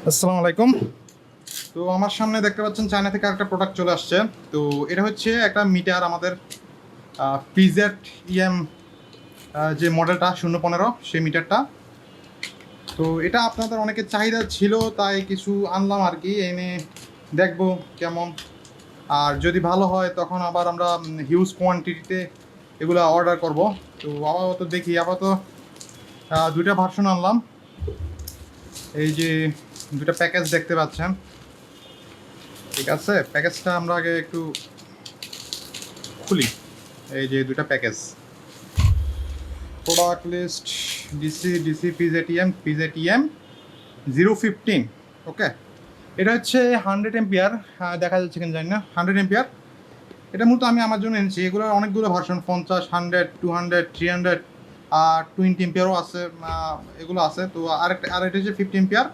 আসসালামু আলাইকুম। তো আমার সামনে দেখতে পাচ্ছেন চায়না থেকে একটা প্রোডাক্ট চলে আসছে। তো এটা হচ্ছে একটা মিটার আমাদের পিজেড ইএম যে মডেলটা 015 সেই মিটারটা। তো এটা আপনাদের অনেকের চাহিদা ছিল, তাই কিছু আনলাম আর কি, এনে দেখব কেমন। আর যদি ভালো হয় তখন আবার আমরা হিউজ কোয়ান্টিটিতে এগুলো অর্ডার করব। তো আপাতত দেখি, আপাতত দুইটা ভার্সন আনলাম। এই যে দুইটা প্যাকেজ দেখতে পাচ্ছেন, ঠিক আছে। প্যাকেজটা আমরা আগে একটু খুলি। এই যে দুইটা প্যাকেজ, প্রোডাক্ট লিস্ট, ডিসি পিজেটিএম 015। ওকে, এটা হচ্ছে 100 এম্পিয়ার, দেখা যাচ্ছে কিনা জানি না, 100 এম্পিয়ার। এটা মূলত আমি আমার জন্য এনেছি। এগুলোর অনেকগুলো ভার্সন, 50, 100, 200, 300 আর 20 এম্পিয়ারও আছে, এগুলো আছে। তো আরেকটা হচ্ছে 50 এম্পিয়ার।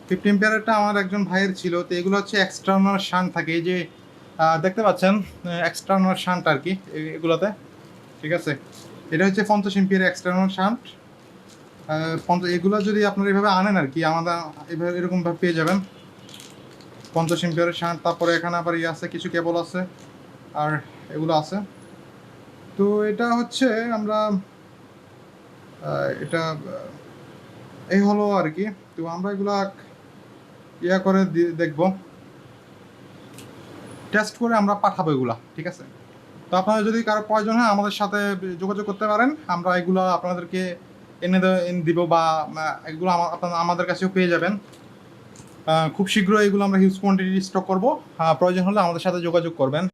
50 এম্পিয়ারটা আমার একজন ভাইয়ের ছিল। তো এগুলো হচ্ছে এক্সটার্নাল শান্ট থাকে, এই যে দেখতে পাচ্ছেন এক্সটার্নাল শান্ট আর কি এগুলোতে, ঠিক আছে। এটা হচ্ছে 50 এম্পিয়ার এক্সটার্নাল শান্ট। এগুলো যদি আপনারা এভাবে আনেন আর কি, আমাদের এভাবে এরকমভাবে পেয়ে যাবেন 50 এম্পিয়ারের শান্ট। তারপরে এখানে আবার ইয়ে আছে, কিছু কেবল আছে আর এগুলো আছে। তো এটা হচ্ছে আমরা এটা এই হলো আর কি। তো আমরা এগুলা ইয়া করে দেখবো, টেস্ট করে আমরা পাঠাবো এগুলা, ঠিক আছে। তো আপনারা যদি কারো প্রয়োজন হয় আমাদের সাথে যোগাযোগ করতে পারেন, আমরা এগুলো আপনাদেরকে এনে দিব, বা এগুলো আপনারা আমাদের কাছেও পেয়ে যাবেন। খুব শীঘ্রই এগুলো আমরা হিউজ কোয়ান্টিটি স্টক করবো। প্রয়োজন হলে আমাদের সাথে যোগাযোগ করবেন।